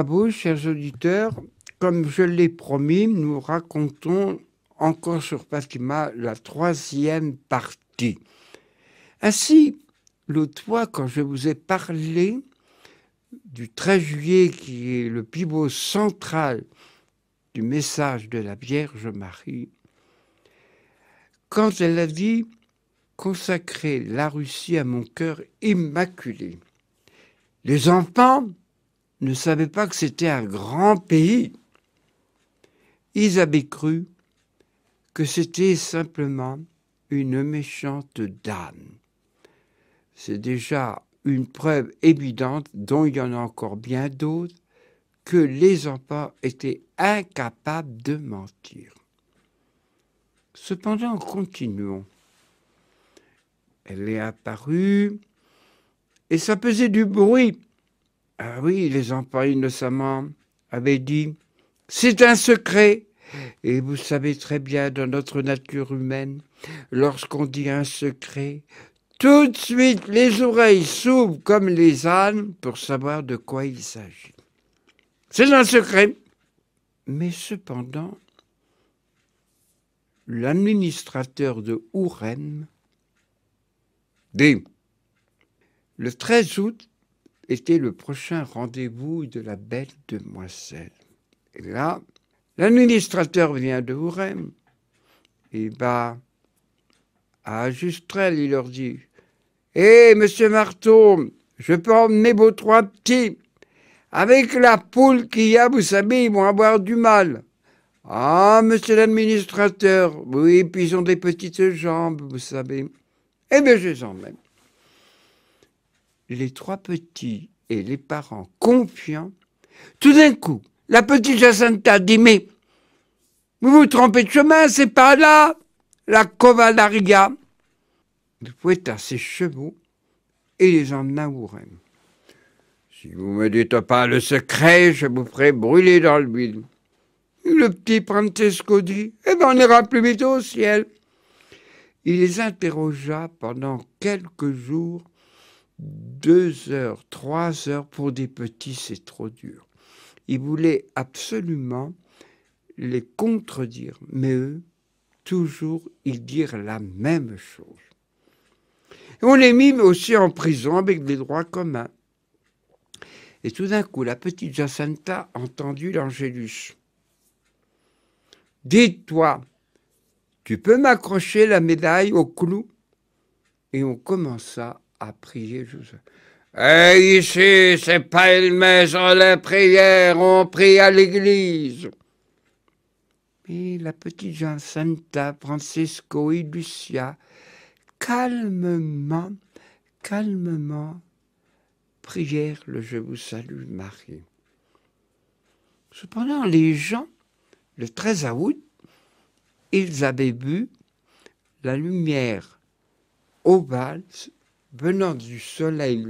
bravo, chers auditeurs. Comme je l'ai promis, nous racontons encore sur Fatima la 3e partie. Ainsi, l'autre fois, quand je vous ai parlé du 13 juillet, qui est le pivot central du message de la Vierge Marie, quand elle a dit « consacrer la Russie à mon cœur immaculé », les enfants ne savaient pas que c'était un grand pays. Ils avaient cru que c'était simplement une méchante dame. C'est déjà une preuve évidente, dont il y en a encore bien d'autres, que les enfants étaient incapables de mentir. Cependant, continuons. Elle est apparue et ça faisait du bruit. Ah oui, les enfants innocemment avaient dit « c'est un secret ». Et vous savez très bien, dans notre nature humaine, lorsqu'on dit un secret, tout de suite les oreilles s'ouvrent comme les ânes pour savoir de quoi il s'agit. C'est un secret. Mais cependant, l'administrateur de Ourem dit « le 13 août était le prochain rendez-vous de la belle demoiselle. » Et là, l'administrateur vient de Ourem. Il va à Justrel, il leur dit « hé, monsieur Marteau, je peux emmener vos 3 petits. Avec la poule qu'il y a, vous savez, ils vont avoir du mal. » « Ah, monsieur l'administrateur, oui, puis ils ont des petites jambes, vous savez. » « Eh bien, je les emmène. » Les 3 petits et les parents confiants, tout d'un coup, la petite Jacinta dit « mais vous vous trompez de chemin, c'est pas là, la Covalaria. » Il fouetta ses chevaux et les emmena à Ourem. « Si vous me dites pas le secret, je vous ferai brûler dans l'huile. » Le petit Francesco dit « eh bien, on ira plus vite au ciel. » Il les interrogea pendant quelques jours, 2 heures, 3 heures, pour des petits, c'est trop dur. Il voulait absolument les contredire, mais eux, toujours, ils dirent la même chose. Et on les mit aussi en prison avec des droits communs. Et tout d'un coup, la petite Jacinta entendit l'Angélus. « Dis-toi, tu peux m'accrocher la médaille au clou ?» Et on commença à prier. Et ici, c'est pas une maison de prière, on prie à l'église. Et la petite Jacinta, Francesco et Lucia, calmement, prièrent le Je vous salue Marie. Cependant, les gens, le 13 août, ils avaient vu la lumière ovale venant du soleil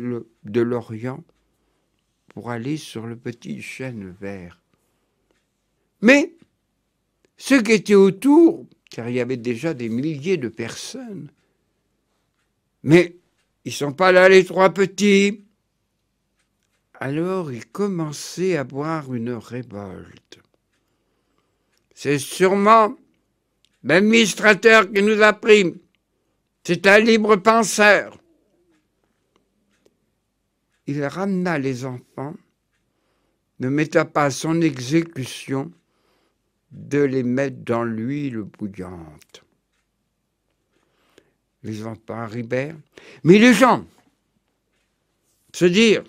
de l'Orient pour aller sur le petit chêne vert. Mais ceux qui étaient autour, car il y avait déjà des milliers de personnes, mais ils ne sont pas là les 3 petits. Alors ils commençaient à avoir une révolte. C'est sûrement l'administrateur qui nous a pris. C'est un libre penseur. Il ramena les enfants, ne mettant pas à son exécution de les mettre dans l'huile bouillante. Les enfants arrivèrent, mais les gens se dirent,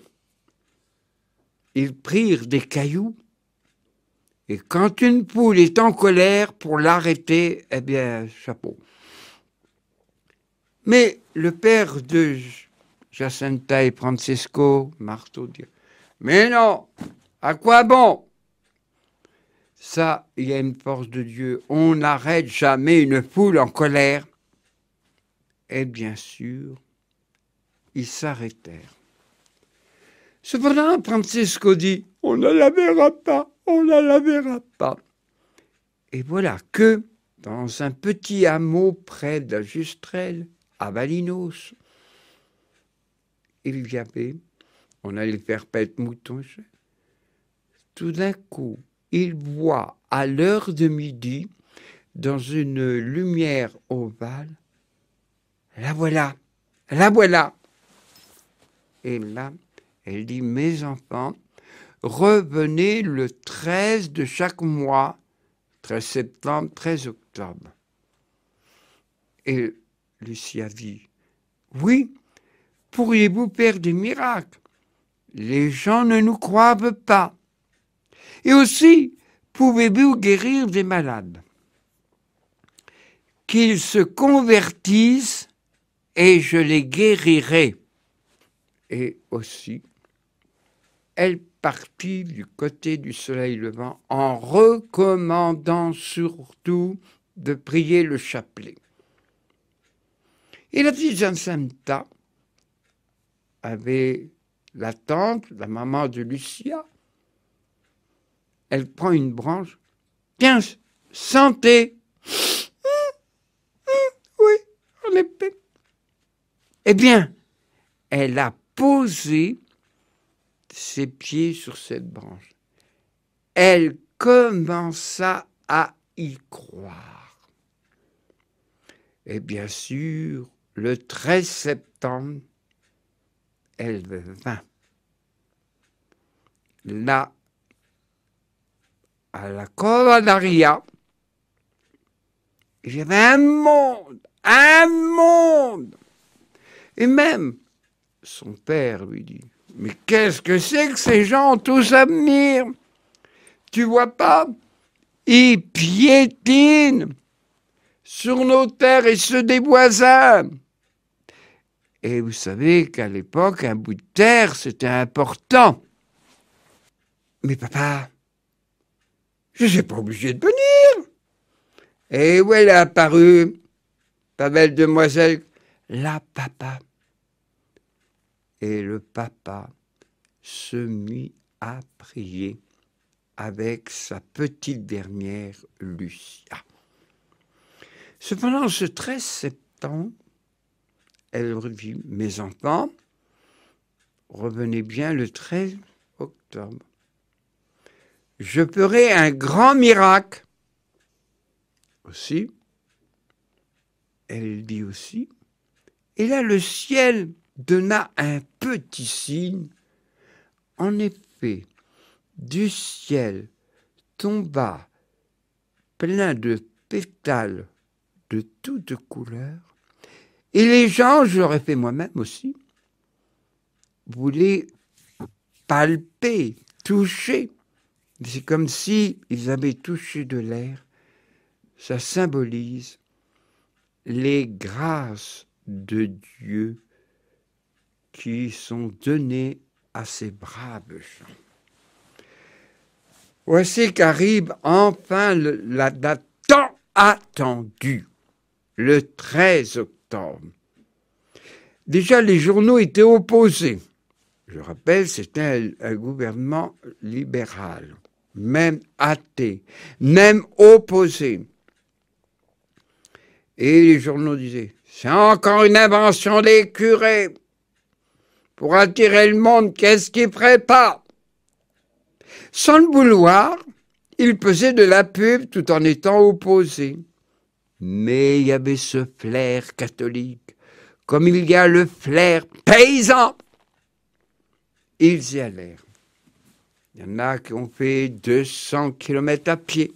ils prirent des cailloux, et quand une poule est en colère, pour l'arrêter, eh bien, chapeau. Mais le père de Jacinta et Francesco, Marteau, dit « mais non, à quoi bon ?» Ça, il y a une force de Dieu. On n'arrête jamais une foule en colère. Et bien sûr, ils s'arrêtèrent. Cependant, Francesco dit « on ne la verra pas, on ne la verra pas. » Et voilà que, dans un petit hameau près de Justrel, à Valinos, il y avait, on allait faire paître mouton, tout d'un coup, il voit à l'heure de midi, dans une lumière ovale, la voilà, la voilà. Et là, elle dit, mes enfants, revenez le 13 de chaque mois, 13 septembre, 13 octobre. Et Lucia dit, oui, pourriez-vous faire des miracles? Les gens ne nous croient pas. Et aussi, pouvez-vous guérir des malades? Qu'ils se convertissent et je les guérirai. Et aussi, elle partit du côté du soleil levant en recommandant surtout de prier le chapelet. Et la petite Jacinta avait la tante, la maman de Lucia. Elle prend une branche. Tiens, santé. Oui, en effet. Eh bien, elle a posé ses pieds sur cette branche. Elle commença à y croire. Et bien sûr, le 13 septembre, elle vint là, à la Covadaria. Il y avait un monde. Et même, son père lui dit, mais qu'est-ce que c'est que ces gens tous à venir? Tu vois pas? Ils piétinent sur nos terres et ceux des voisins. Et vous savez qu'à l'époque, un bout de terre, c'était important. Mais papa, je ne suis pas obligé de venir. Et où elle est apparue, ta belle demoiselle? Là, papa. Et le papa se mit à prier avec sa petite dernière Lucia. Cependant, ce 13 septembre, elle dit, mes enfants, revenez bien le 13 octobre. Je ferai un grand miracle. Aussi, elle dit aussi, et là le ciel donna un petit signe. En effet, du ciel tomba plein de pétales de toutes couleurs, et les gens, je l'aurais fait moi-même aussi, voulaient palper, toucher. C'est comme si ils avaient touché de l'air. Ça symbolise les grâces de Dieu qui sont données à ces braves gens. Voici qu'arrive enfin la date tant attendue, le 13 octobre. Déjà, les journaux étaient opposés. Je rappelle, c'était un gouvernement libéral, même athée, même opposé. Et les journaux disaient, c'est encore une invention des curés. Pour attirer le monde, qu'est-ce qu'ils préparent? Sans le vouloir, ils faisaient de la pub tout en étant opposés. Mais il y avait ce flair catholique, comme il y a le flair paysan. Ils y allèrent. Il y en a qui ont fait 200 kilomètres à pied.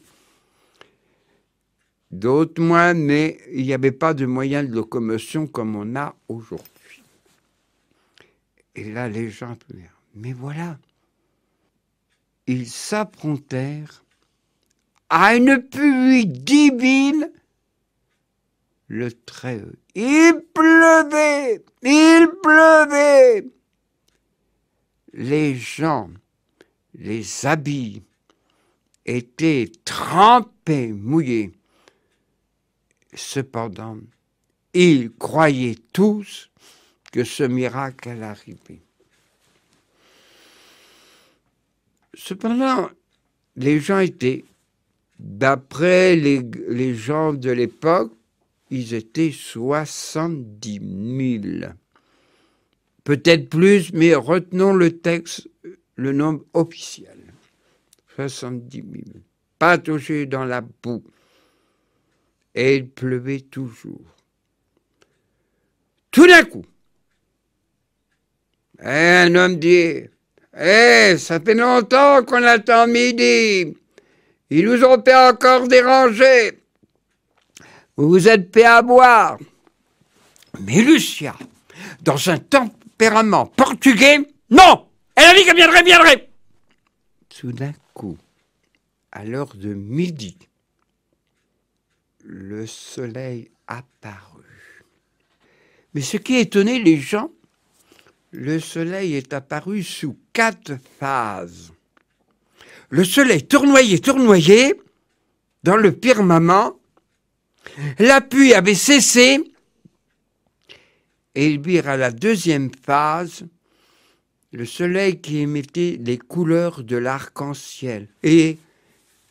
D'autres moins, mais il n'y avait pas de moyens de locomotion comme on a aujourd'hui. Et là, les gens pleurent. Mais voilà, ils s'approntèrent à une pluie divine le 13. Il pleuvait. Les gens, les habits étaient trempés, mouillés. Cependant, ils croyaient tous que ce miracle allait arriver. Cependant, les gens étaient, d'après les gens de l'époque, ils étaient 70 000. Peut-être plus, mais retenons le texte, le nombre officiel. 70 000, patauchés dans la boue. Et il pleuvait toujours. Tout d'un coup, un homme dit « ça fait longtemps qu'on attend midi. Ils nous ont pas encore dérangé. Vous vous êtes fait à boire. » Mais Lucia, dans un tempérament portugais, non, elle a dit qu'elle viendrait. Tout d'un coup, à l'heure de midi, le soleil apparut. Mais ce qui étonnait les gens, le soleil est apparu sous 4 phases. Le soleil tournoyait dans le firmament, la pluie avait cessé, et ils virent à la deuxième phase le soleil qui émettait les couleurs de l'arc-en-ciel. Et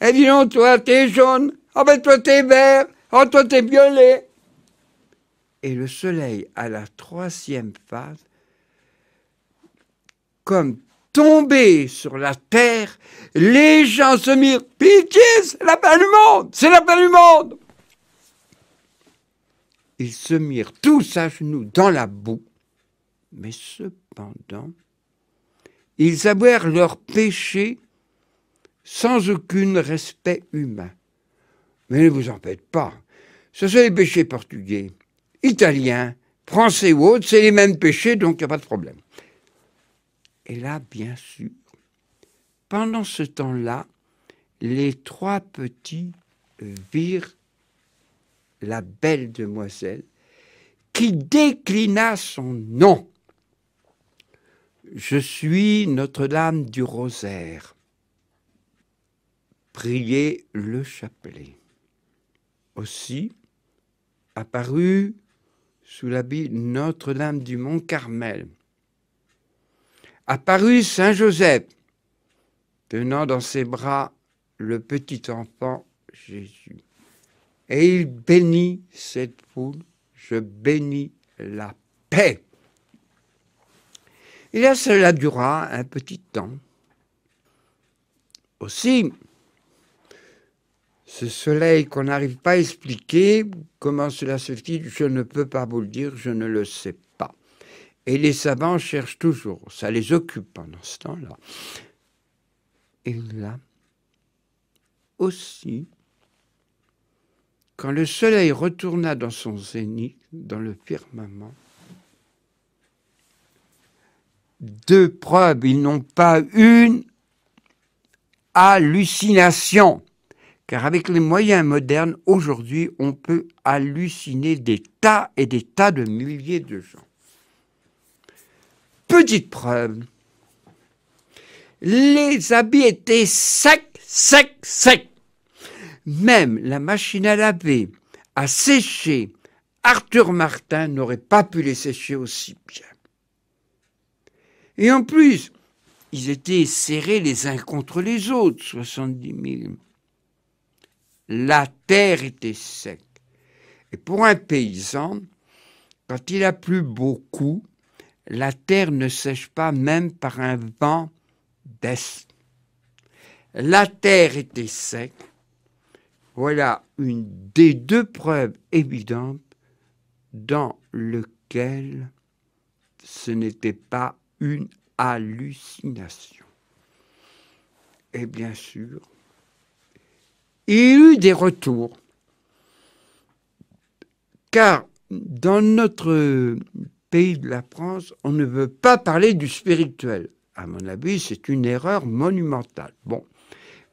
dis donc, toi, t'es jaune, ah ben toi, t'es vert, oh, toi, t'es violet. Et le soleil, à la troisième phase, comme tombé sur la terre, les gens se mirent, pitié, c'est la fin du monde, c'est la fin du monde. Ils se mirent tous à genoux dans la boue, mais cependant, ils avouèrent leur péché sans aucun respect humain. Mais ne vous en faites pas, ce sont les péchés portugais, italiens, français ou autres, c'est les mêmes péchés, donc il n'y a pas de problème. Et là, bien sûr, pendant ce temps-là, les 3 petits virent la belle demoiselle qui déclina son nom. Je suis Notre-Dame du Rosaire. Priez le chapelet. Aussi apparut sous l'habit Notre-Dame du Mont-Carmel. Apparut Saint Joseph, tenant dans ses bras le petit enfant Jésus. Et il bénit cette foule, je bénis la paix. Et là, cela dura un petit temps. Aussi, ce soleil qu'on n'arrive pas à expliquer, comment cela se fait, je ne peux pas vous le dire, je ne le sais pas. Et les savants cherchent toujours, ça les occupe pendant ce temps-là. Et là, aussi, quand le soleil retourna dans son zénith, dans le firmament, 2 preuves, ils n'ont pas une hallucination. Car avec les moyens modernes, aujourd'hui, on peut halluciner des tas et des tas de milliers de gens. Petite preuve, les habits étaient secs. Même la machine à laver, à sécher, Arthur Martin n'aurait pas pu les sécher aussi bien. Et en plus, ils étaient serrés les uns contre les autres, 70 000. La terre était sec. Et pour un paysan, quand il a plu beaucoup, la terre ne sèche pas même par un vent d'est. La terre était sec. Voilà une des 2 preuves évidentes dans lesquelles ce n'était pas une hallucination. Et bien sûr, il y a eu des retours, car dans notre pays de la France, on ne veut pas parler du spirituel. À mon avis, c'est une erreur monumentale. Bon,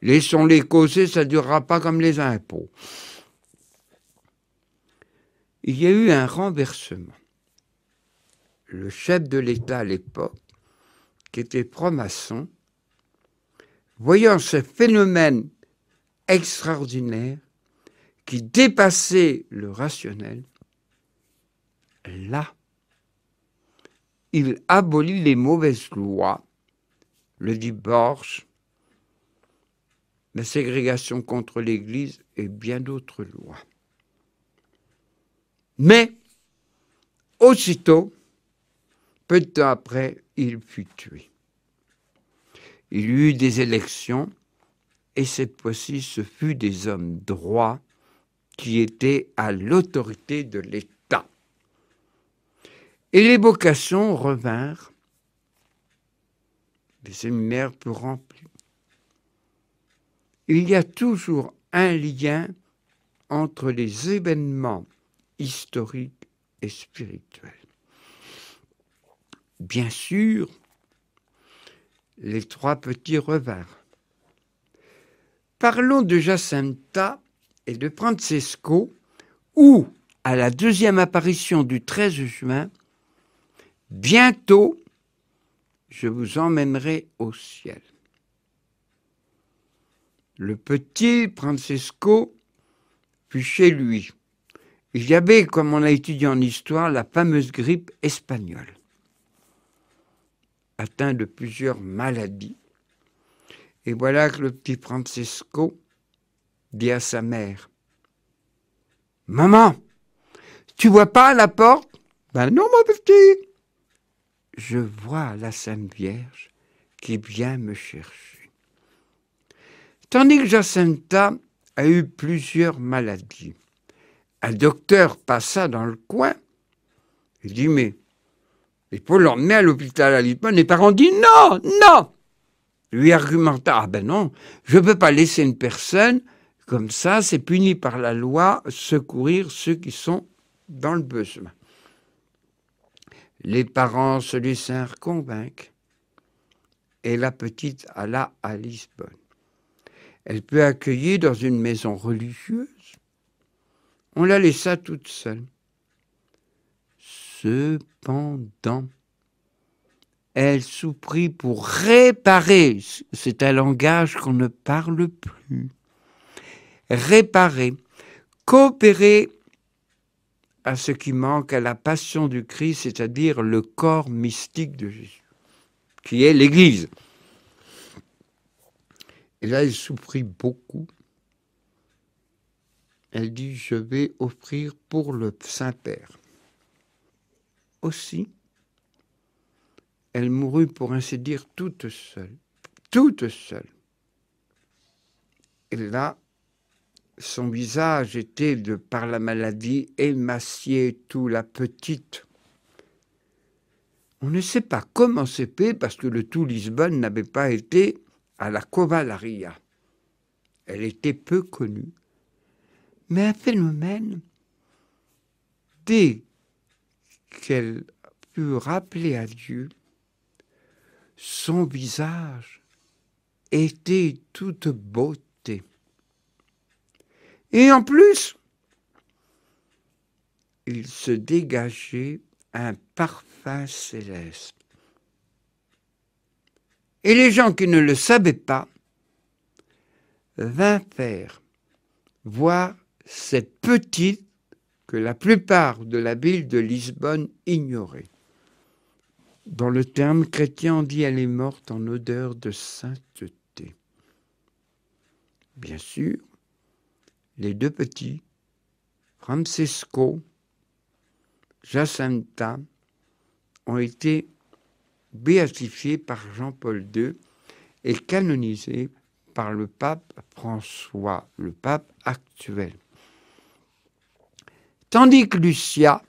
laissons-les causer, ça ne durera pas comme les impôts. Il y a eu un renversement. Le chef de l'État à l'époque, qui était franc-maçon, voyant ce phénomène extraordinaire qui dépassait le rationnel, là, il abolit les mauvaises lois, le divorce, la ségrégation contre l'Église et bien d'autres lois. Mais, aussitôt, peu de temps après, il fut tué. Il y eut des élections et cette fois-ci, ce fut des hommes droits qui étaient à l'autorité de l'État. Et les vocations revinrent, les séminaires peu remplis. Il y a toujours un lien entre les événements historiques et spirituels. Bien sûr, les trois petits revinrent. Parlons de Jacinta et de Francesco, où, à la deuxième apparition du 13 juin, bientôt, je vous emmènerai au ciel. Le petit Francesco fut chez lui. Il y avait, comme on l'a étudié en histoire, la fameuse grippe espagnole, atteint de plusieurs maladies. Et voilà que le petit Francesco dit à sa mère, « Maman, tu vois pas à la porte ?»« Ben non, mon petit. Je vois la Sainte Vierge qui vient me chercher. » Tandis que Jacinta a eu plusieurs maladies. Un docteur passa dans le coin. Il dit, mais il faut l'emmener à l'hôpital à Lisbonne. Les parents disent, non, non. Lui argumenta, ah ben non, je ne peux pas laisser une personne comme ça, c'est puni par la loi, secourir ceux qui sont dans le besoin. Les parents se laissèrent convaincre et la petite alla à Lisbonne. Elle peut accueillir dans une maison religieuse. On la laissa toute seule. Cependant, elle souffrit pour réparer, c'est un langage qu'on ne parle plus, réparer, coopérer à ce qui manque à la passion du Christ, c'est-à-dire le corps mystique de Jésus, qui est l'Église. Et là, elle souffrit beaucoup. Elle dit, je vais offrir pour le Saint-Père. Aussi, elle mourut, pour ainsi dire, toute seule. Toute seule. Et là, son visage était, par la maladie, émacié, tout, la petite. On ne sait pas comment c'est fait, parce que le tout Lisbonne n'avait pas été à la Covalaria. Elle était peu connue. Mais un phénomène, dès qu'elle fut rappelée à Dieu, son visage était toute beauté. Et en plus, il se dégageait un parfum céleste. Et les gens qui ne le savaient pas vinrent voir cette petite que la plupart de la ville de Lisbonne ignorait. Dans le terme chrétien, on dit elle est morte en odeur de sainteté. Bien sûr, les deux petits, Francesco, Jacinta, ont été béatifiés par Jean-Paul II et canonisés par le pape François, le pape actuel. Tandis que Lucia,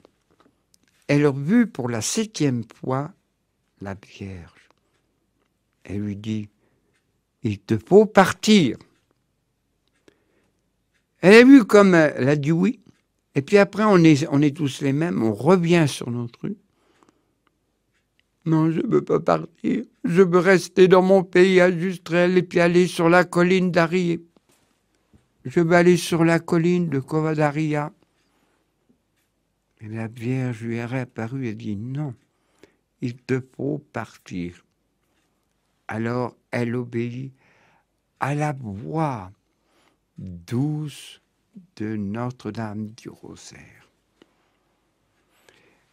elle a vu pour la 7e fois la Vierge. Elle lui dit, il te faut partir. Elle a vu comme elle a dit oui, et puis après on est tous les mêmes, on revient sur notre rue. Non, je ne veux pas partir, je veux rester dans mon pays à Justrel et puis aller sur la colline d'Arié. Je veux aller sur la colline de Covadaria. Et la Vierge lui est réapparue et dit non, il te faut partir. Alors elle obéit à la voix douce de Notre-Dame du Rosaire.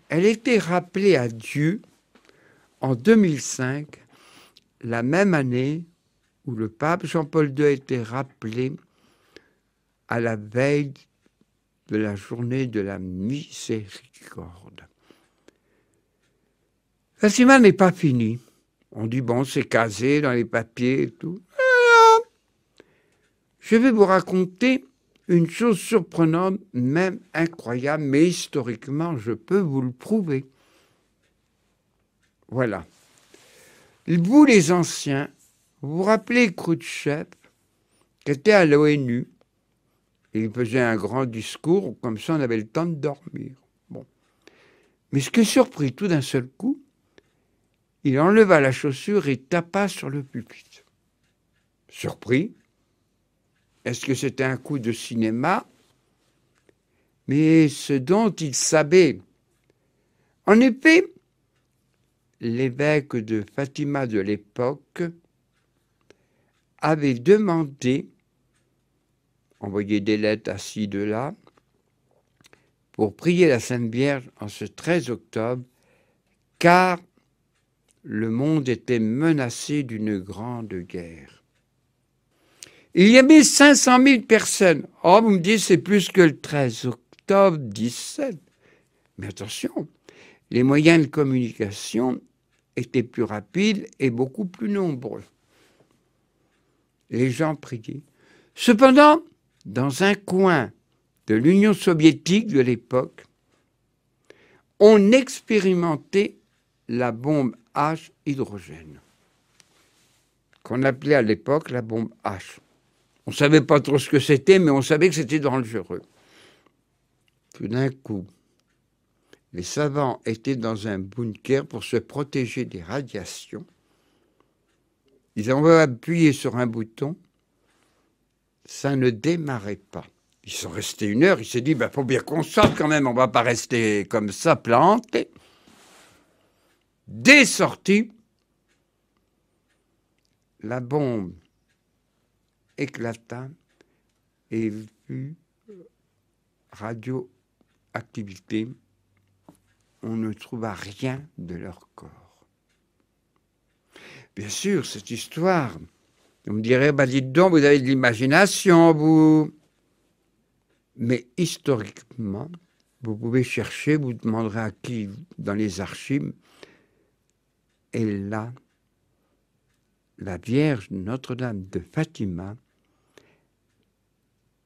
Elle était rappelée à Dieu en 2005, la même année où le pape Jean-Paul II a été rappelé à la veille de la journée de la miséricorde. Fatima n'est pas fini. On dit, bon, c'est casé dans les papiers et tout. Je vais vous raconter une chose surprenante, même incroyable, mais historiquement, je peux vous le prouver. Voilà. Vous, les anciens, vous vous rappelez Khrouchtchev, qui était à l'ONU, et il faisait un grand discours, comme ça on avait le temps de dormir. Bon. Mais ce qui est surpris, tout d'un seul coup, il enleva la chaussure et tapa sur le pupitre. Surpris. Est-ce que c'était un coup de cinéma? Mais ce dont il savait. En effet, l'évêque de Fatima de l'époque avait demandé, envoyé des lettres à ci, de là, pour prier la Sainte Vierge en ce 13 octobre, car le monde était menacé d'une grande guerre. Il y avait 500 000 personnes. Oh, vous me dites, c'est plus que le 13 octobre 17. Mais attention, les moyens de communication étaient plus rapides et beaucoup plus nombreux. Les gens priaient. Cependant, dans un coin de l'Union soviétique de l'époque, on expérimentait la bombe H hydrogène, qu'on appelait à l'époque la bombe H. On ne savait pas trop ce que c'était, mais on savait que c'était dangereux. Tout d'un coup, les savants étaient dans un bunker pour se protéger des radiations. Ils ont appuyé sur un bouton, ça ne démarrait pas. Ils sont restés 1 heure, il s'est dit, faut bien qu'on sorte quand même, on ne va pas rester comme ça planté. Dès sortie, la bombe éclata et vu radioactivité, on ne trouva rien de leur corps. Bien sûr, cette histoire, vous me direz, dites donc, vous avez de l'imagination, vous. Mais historiquement, vous pouvez chercher, vous demanderez à qui dans les archives, et là, la Vierge Notre-Dame de Fatima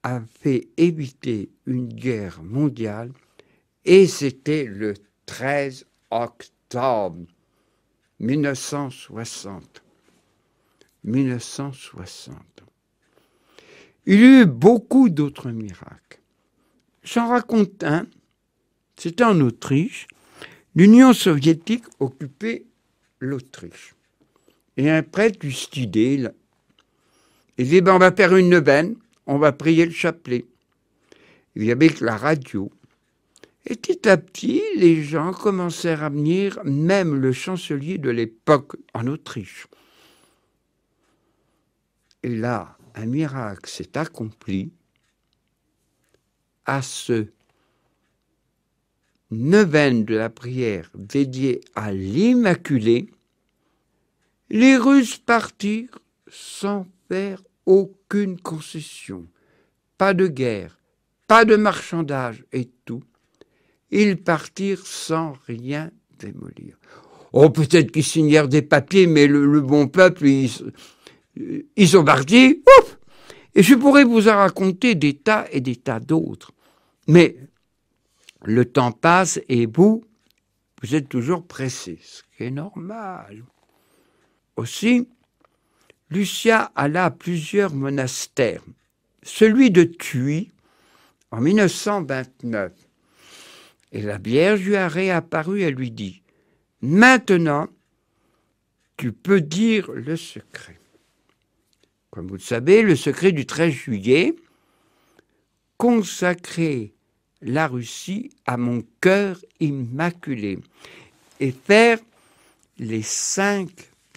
a fait éviter une guerre mondiale, et c'était le 13 octobre 1960. 1960. Il y a eu beaucoup d'autres miracles. J'en raconte un. C'était en Autriche. L'Union soviétique occupait l'Autriche. Et un prêtre eut cette idée. Il dit, on va faire une neuvaine, on va prier le chapelet. Il y avait que la radio. Et petit à petit, les gens commencèrent à venir, même le chancelier de l'époque en Autriche. Et là, un miracle s'est accompli. À ce neuvaine de la prière dédiée à l'Immaculée, les Russes partirent sans faire aucune concession. Pas de guerre, pas de marchandage et tout. Ils partirent sans rien démolir. Oh, peut-être qu'ils signèrent des papiers, mais le bon peuple, ils sont partis. Ouf! Et je pourrais vous en raconter des tas et des tas d'autres. Mais le temps passe et vous êtes toujours pressé, ce qui est normal. Aussi, Lucia alla à plusieurs monastères. Celui de Thuy, en 1929. Et la Vierge lui a réapparu et lui dit, « Maintenant, tu peux dire le secret. » Comme vous le savez, le secret du 13 juillet, consacrer la Russie à mon cœur immaculé et faire les 5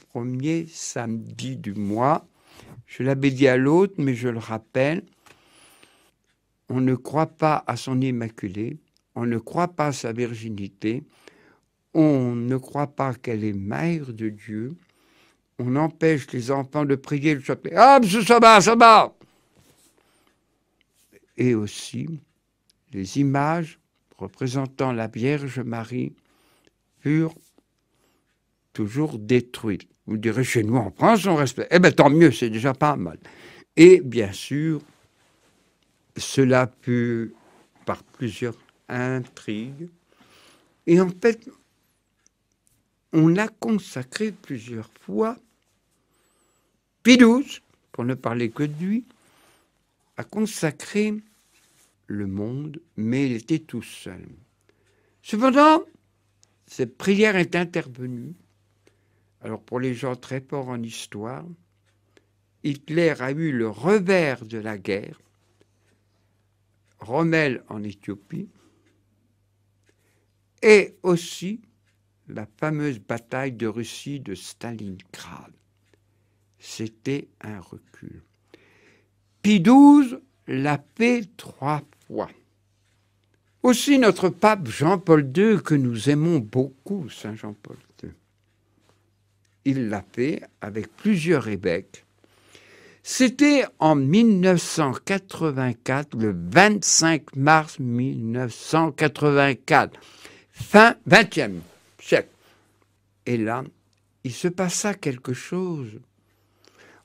premiers samedis du mois. Je l'avais dit à l'autre, mais je le rappelle, on ne croit pas à son immaculée, on ne croit pas à sa virginité, on ne croit pas qu'elle est mère de Dieu, on empêche les enfants de prier le chapelet. Ah, ça va. Et aussi, les images représentant la Vierge Marie furent toujours détruites. Vous direz, chez nous en France, on respecte. Eh bien, tant mieux, c'est déjà pas mal. Et bien sûr, cela peut, par plusieurs intrigues, et en fait, on a consacré plusieurs fois, Pie XII, pour ne parler que de lui, a consacré le monde, mais il était tout seul. Cependant, cette prière est intervenue. Alors pour les gens très forts en histoire, Hitler a eu le revers de la guerre, Rommel en Éthiopie, et aussi la fameuse bataille de Russie de Stalingrad. C'était un recul. Pie XII l'a fait 3 fois. Aussi notre pape Jean-Paul II, que nous aimons beaucoup, Saint Jean-Paul II. Il l'a fait avec plusieurs évêques. C'était en 1984, le 25 mars 1984, fin 20e siècle. Et là, il se passa quelque chose.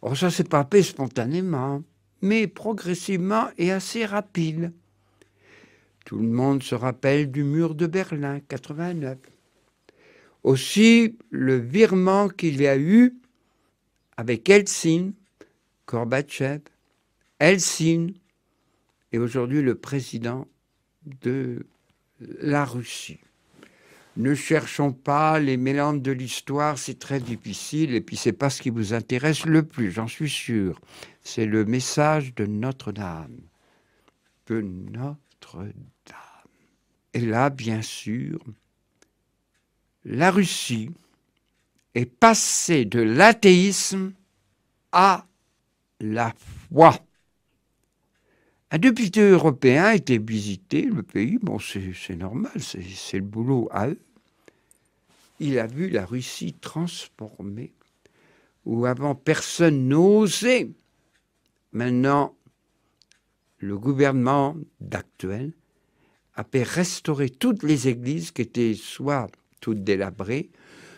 Oh, ça s'est pas fait spontanément, mais progressivement et assez rapide. Tout le monde se rappelle du mur de Berlin, 89. Aussi, le virement qu'il y a eu avec Helsinki, Gorbatchev, Helsinki, et aujourd'hui le président de la Russie. Ne cherchons pas les méandres de l'histoire, c'est très difficile, et puis c'est pas ce qui vous intéresse le plus, j'en suis sûr. C'est le message de Notre-Dame. De Notre-Dame. Et là, bien sûr, la Russie est passée de l'athéisme à la foi. Un député européen a été visiter le pays, bon c'est normal, c'est le boulot à eux. Il a vu la Russie transformée, où avant personne n'osait. Maintenant, le gouvernement actuel a fait restaurer toutes les églises qui étaient soit toutes délabrées,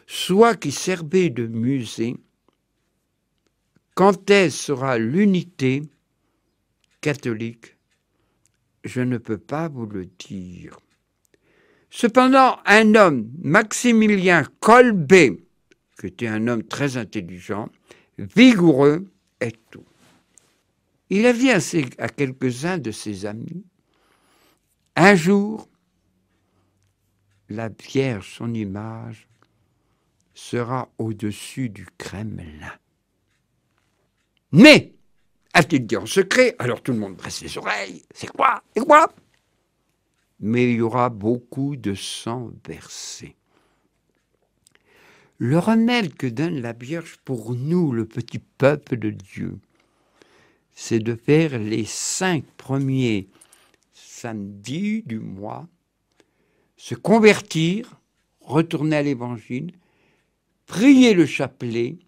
soit qui servaient de musée. Quand elle sera l'unité catholique, je ne peux pas vous le dire. Cependant, un homme, Maximilien Kolbe, qui était un homme très intelligent, vigoureux et tout, il a dit à quelques-uns de ses amis, un jour, la Vierge, son image, sera au-dessus du Kremlin. Mais, a-t-il dit en secret, alors tout le monde presse les oreilles, c'est quoi? C'est quoi? Mais il y aura beaucoup de sang versé. Le remède que donne la Vierge pour nous, le petit peuple de Dieu, c'est de faire les 5 premiers samedis du mois, se convertir, retourner à l'Évangile, prier le chapelet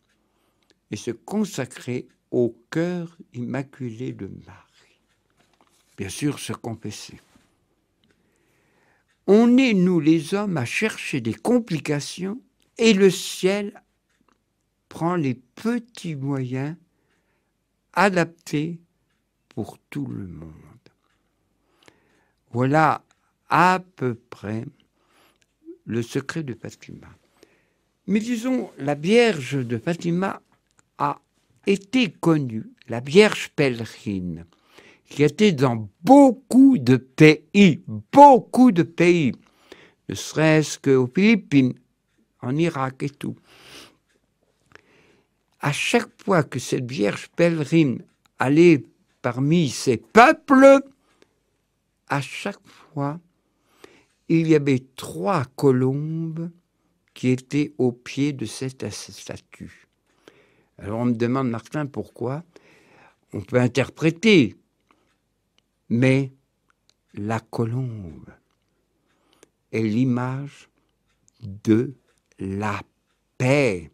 et se consacrer au cœur immaculé de Marie. Bien sûr, se confesser. On est, nous les hommes, à chercher des complications et le ciel prend les petits moyens adaptés pour tout le monde. Voilà à peu près le secret de Fatima. Mais disons, la Vierge de Fatima a été connue, la Vierge pèlerine, qui était dans beaucoup de pays, ne serait-ce qu'aux Philippines, en Irak et tout. À chaque fois que cette Vierge pèlerine allait parmi ces peuples, à chaque fois, il y avait 3 colombes qui étaient au pied de cette statue. Alors on me demande, Martin, pourquoi? On peut interpréter, mais la colombe est l'image de la paix,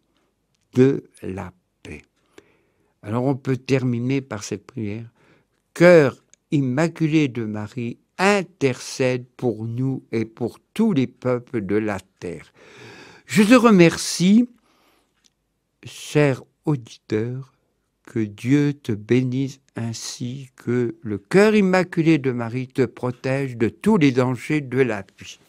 de la paix. Alors on peut terminer par cette prière. Cœur immaculé de Marie, intercède pour nous et pour tous les peuples de la terre. Je te remercie, cher auditeur, Que Dieu te bénisse ainsi que le cœur immaculé de Marie te protège de tous les dangers de la vie.